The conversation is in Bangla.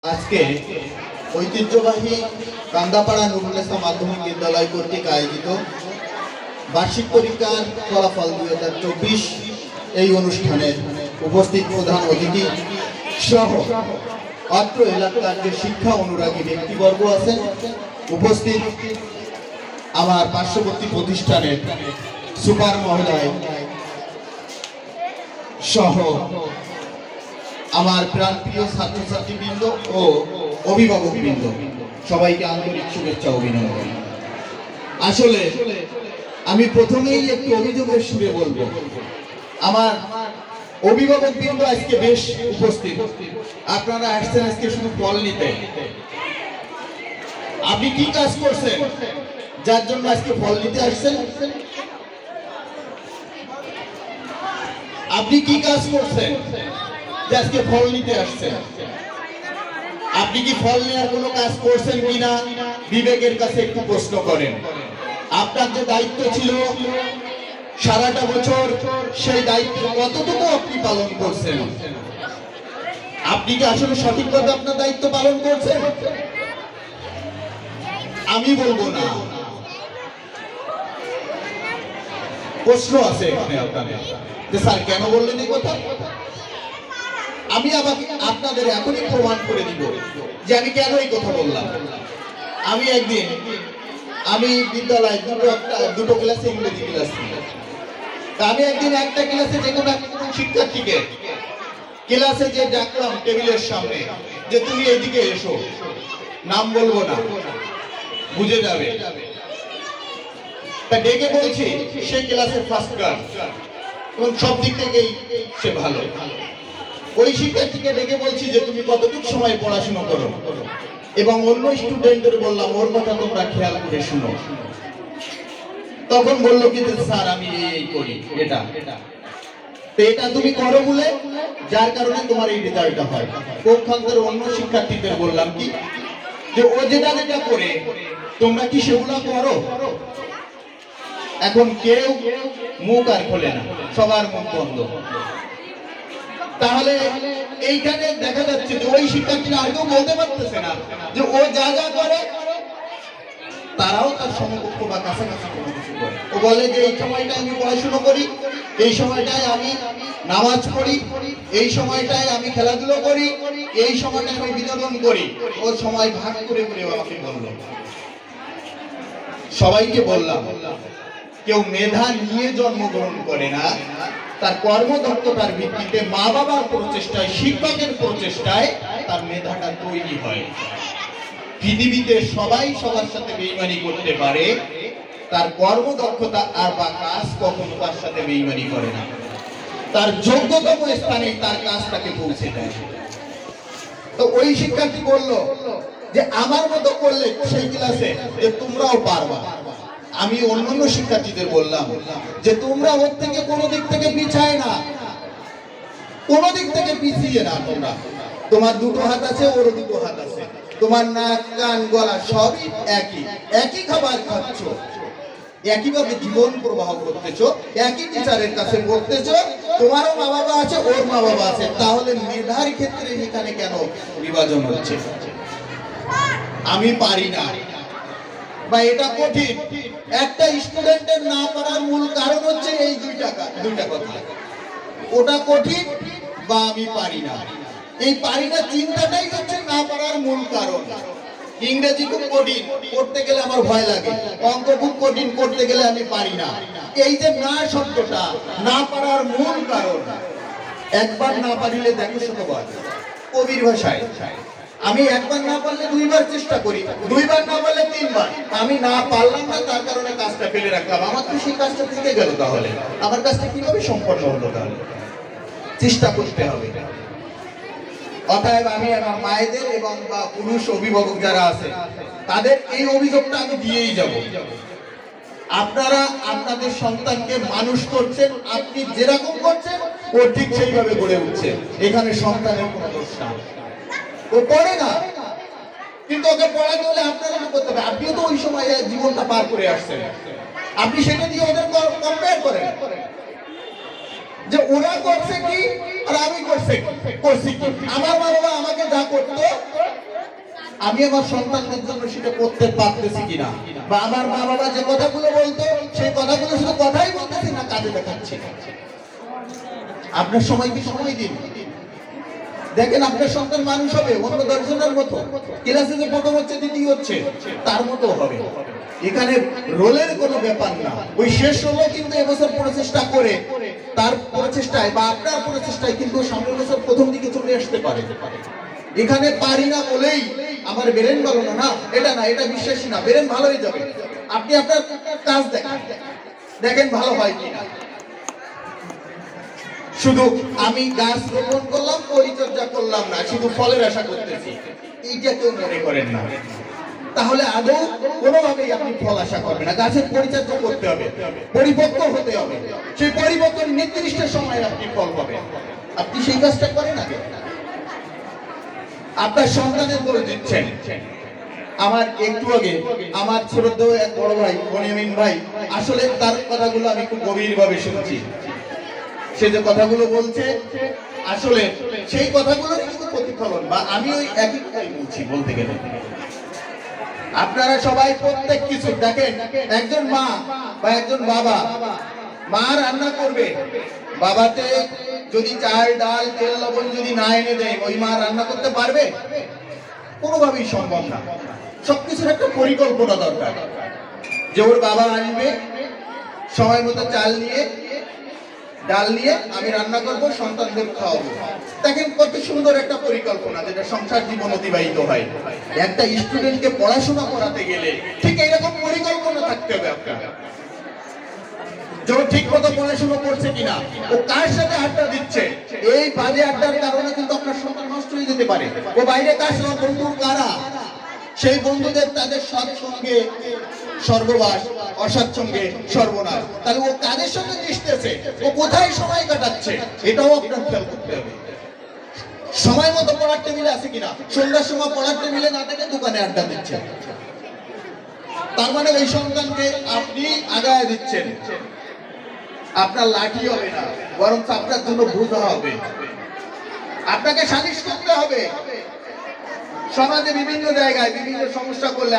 আজকে ঐতিহ্যবাহী কান্দাপাড়া নুরুল ইসলাম মাধ্যমিক বিদ্যালয় কর্তৃক আয়োজিত বার্ষিক পরীক্ষার ফলাফল 2024 এই অনুষ্ঠানের উপস্থিত প্রধান অতিথি সহ অত্র এলাকার যে শিক্ষা অনুরাগী ব্যক্তিবর্গ আছেন, উপস্থিত আমার পার্শ্ববর্তী প্রতিষ্ঠানের সুপার মহোদয় সহ আমার প্রাণপ্রিয় ছাত্রছাত্রীবৃন্দ ও অভিভাবকবৃন্দ, সবাইকে আন্তরিক শুভেচ্ছা অভিনন্দন। আসলে আমি প্রথমেই একটু অভিযোগের সুরে বলবো, আমার অভিভাবকবৃন্দ আজকে বেশ উপস্থিত। আপনারা আসছেন আজকে শুধু ফল নিতে। আপনি কি কাজ করছেন যার জন্য আজকে ফল নিতে আসছেন? আপনি কি কাজ করছেন আজকে ফল নিতে আসছেন? আপনি কি ফল নেওয়ার কোনো কাজ করছেন কিনা বিবেকের কাছে একটু প্রশ্ন করেন। আপনার যে দায়িত্ব ছিল সারাটা বছর, সেই দায়িত্ব কতটুকু আপনি পালন করছেন? আপনি কি আসলে সঠিকভাবে আপনার দায়িত্ব পালন করছেন? আমি বলবো না, প্রশ্ন আছে এখানে আপনাদের যে স্যার কেন বললেন এই কথা। আমি আপনাদের এখনই প্রমাণ করে দিব যে আমি কেন এই কথা বললাম। আমি একদিন বিদ্যালয়ে দুটো ক্লাসে ইংরেজি ক্লাস ছিল। আমি একদিন একটা ক্লাসে যে কোনো শিক্ষার্থীকে ক্লাসে যে ডাকলাম টেবিলের সামনে যে তুমি এদিকে এসো, নাম বলবো না, বুঝে যাবে। তা ডেকে বলছি সে ক্লাসের ফার্স্ট ক্লাস এবং সব দিক থেকেই সে ভালো। ওই শিক্ষার্থীকে ডেকে বলছি যে তুমি কতটুকু সময় পড়াশোনা করো, এবং অন্য স্টুডেন্টদের বললাম ওর কথা তোমরা খেয়াল করে শুনো। তখন বললো কি স্যার আমি এই করি, এটা তুমি করো বলে যার কারণে তোমার এই রেজাল্টটা হয়। পক্ষান্তরে অন্য শিক্ষার্থীদের বললাম কি যে ও যেটা করে তোমরা কি সেগুলো করো? এখন কেউ মুখ আর খোলে না, সবার মুখ বন্ধ। তাহলে এইখানে দেখা যাচ্ছে যে ওই শিক্ষার্থীরা আর কেউ বলতে পারতেছে না যে ও যা যা করে তারাও তার সমকক্ষ বা কাছাকাছি কোনো কিছু করে। ও বলে যে এই সময়টায় আমি পড়াশোনা করি, এই সময়টায় আমি নামাজ পড়ি, এই সময়টায় আমি খেলাধুলো করি, এই সময়টায় আমি বিনোদন করি। ও সময় ভাগ করে করে আমাকে বলল। সবাইকে বললাম কেউ মেধা নিয়ে জন্মগ্রহণ করে না, তার কর্মদক্ষতার ভিত্তিতে মা বাবার প্রচেষ্টায়, শিক্ষকের প্রচেষ্টায় তার মেধাটা তৈরি হয়। পৃথিবীতে সবাই সবার সাথে বেইমানি করতে পারে, তার কর্মদক্ষতা আর বা কাজ কখনো তার সাথে বেইমানি করে না। তার যোগ্যতম স্থানে তার কাজটাকে পৌঁছে দেয়। তো ওই শিক্ষার্থী বলল যে আমার মতো করলে সেই ক্লাসে যে তোমরাও পারবা। আমি অন্যান্য শিক্ষার্থীদের বললাম যে তোমরা ওর থেকে কোনো দিক থেকে পিছায় না, কোনো দিক থেকে পিছিয়ে না। তোমার দুটো হাত আছে, ওর দুটো হাত আছে, তোমার নাক কান গলা সবই একই খাবার খাচ্ছ, একইভাবে জীবন প্রবাহ করতেছো, একই টিচারের কাছে পড়তেছো, তোমারও মা বাবা আছে, ওর মা বাবা আছে। তাহলে মেধার ক্ষেত্রে এখানে কেন বিভাজন হচ্ছে? আমি পারি না বা এটা কঠিন, একটা স্টুডেন্টের না পারার মূল কারণ হচ্ছে এই দুইটা কথা, ওটা কঠিন বা আমি পারি না। এই পারি না চিন্তাটাই হচ্ছে না পারার মূল কারণ। ইংরেজি খুব কঠিন, পড়তে গেলে আমার ভয় লাগে, অঙ্ক খুব কঠিন, করতে গেলে আমি পারি না। এই যে না শব্দটা না পারার মূল কারণ। একবার না পারিলে দেখো শতবার, কবির ভাষায় আমি একবার না পারলে দুইবার চেষ্টা করি, দুইবার না পারলে তিনবার। আমি না পারলাম না, তার কারণে কাজটা ফেলে রাখলাম, আমার তো সেই কাজটা থেকে গেল। তাহলে আমার কাজটা কিভাবে সম্পন্ন হলো? তাহলে চেষ্টা করতে হবে। অতএব আমি আমার মায়েদের এবং বা পুরুষ অভিভাবক যারা আছে তাদের এই অভিযোগটা আমি দিয়েই যাব। আপনারা আপনাদের সন্তানকে মানুষ করছেন, আপনি যেরকম করছেন ও ঠিক সেইভাবে গড়ে উঠছে। এখানে সন্তানের কোনো দোষ না। ও পড়ে না, কিন্তু ওকে পড়াতে হলে আপনারা করতে হবে। আপনিও তো ওই সময় জীবনটা পার করে আসছেন, আপনি সেটা দিয়ে ওদের কম্পেয়ার করেন যে ওরা করছে কি আর আমি করছি কি। আমার মা বাবা আমাকে যা করতো আমি আমার সন্তানদের জন্য সেটা করতে পারতেছি কিনা, বা আমার মা বাবা যে কথাগুলো বলতো সেই কথাগুলো শুধু কথাই বলতেছি না, কাজে দেখাচ্ছি। আপনার সময় কি সময় দিন, দেখেন আপনার সন্তান মানুষ হবে অন্য 10 জনের মতো, ক্লাসে যে প্রথম হচ্ছে দ্বিতীয় হচ্ছে তার মতো হবে। এখানে রোলের কোনো ব্যাপার না। ওই শেষ হলো কিন্তু এবছর প্রচেষ্টা করে তার প্রচেষ্টায় বা আপনার প্রচেষ্টায় কিন্তু সামনের বছর প্রথম দিকে চলে আসতে পারে। এখানে পারি না বলেই আমার ব্রেন ভালো না, এটা না, এটা বিশ্বাসী না, ব্রেন ভালো হয়ে যাবে। আপনি আপনার কাজ দেখেন ভালো হয় কিনা। শুধু আমি গাছ রোপণ করলাম, পরিচর্যা করলাম না, শুধু ফলের আশা করতেছি, এইটা কেউ মনে করেন না। তাহলে আদৌ কোনোভাবেই আপনি ফল আশা করবেন না। গাছের পরিচর্যা করতে হবে, পরিপক্ক হতে হবে, সেই পরিপক্ক নির্দিষ্ট সময়ে আপনি ফল পাবেন। আপনি সেই কাজটা করেন আগে। আপনার সন্তানের দোষ দিচ্ছেন। আমার একটু আগে আমার শ্রদ্ধেয় এক বড় ভাই বনিয়ামিন ভাই, আসলে তার কথাগুলো আমি খুব গভীরভাবে শুনছি। সে যে কথাগুলো বলছে আসলে সেই কথাগুলো কিন্তু প্রতিফলন, বা আমি ওই একই কথাই বলছি বলতে গেলে। আপনারা সবাই প্রত্যেক কিছু দেখেন, একজন মা বা একজন বাবা, মা রান্না করবে, বাবাতে যদি চাল ডাল তেল লবণ যদি না এনে দেয়, ওই মা রান্না করতে পারবে? কোনোভাবেই সম্ভব না। সবকিছুর একটা পরিকল্পনা দরকার, যে ওর বাবা আসবে সময় মতো চাল নিয়ে ডাল নিয়ে, আমি রান্না করবো, সন্তানদের খাওয়াবো। দেখেন কত সুন্দর একটা পরিকল্পনা, যেটা সংসার জীবন অতিবাহিত হয়। একটা স্টুডেন্টকে পড়াশোনা করাতে গেলে ঠিক এইরকম পরিকল্পনা থাকতে হবে আপনার, যে ঠিক মতো পড়াশোনা করছে কিনা, ও কার সাথে আড্ডা দিচ্ছে। এই বাজে আড্ডার কারণে কিন্তু আপনার সন্তান নষ্ট হয়ে যেতে পারে। ও বাইরে কার সঙ্গে, বন্ধু কারা, সেই বন্ধুদের তাদের সৎসঙ্গে সর্ববাস, অসৎসঙ্গে সর্বনাশ। তাহলে ও কাদের সঙ্গে মিশতেছে, ও কোথায় সময় কাটাচ্ছে, এটাও আপনার খেয়াল করতে হবে। সময় মতো পড়ার টেবিলে আছে কিনা, সন্ধ্যার সময় পড়ার টেবিলে না থেকে দোকানে আড্ডা দিচ্ছে, তার মানে ওই সন্তানকে আপনি আগায় দিচ্ছেন। আপনার লাঠি হবে না, বরং আপনার জন্য বোঝা হবে। আপনাকে সালিশ করতে হবে। সমাজে বিভিন্ন জায়গায় বিভিন্ন সমস্যা করলে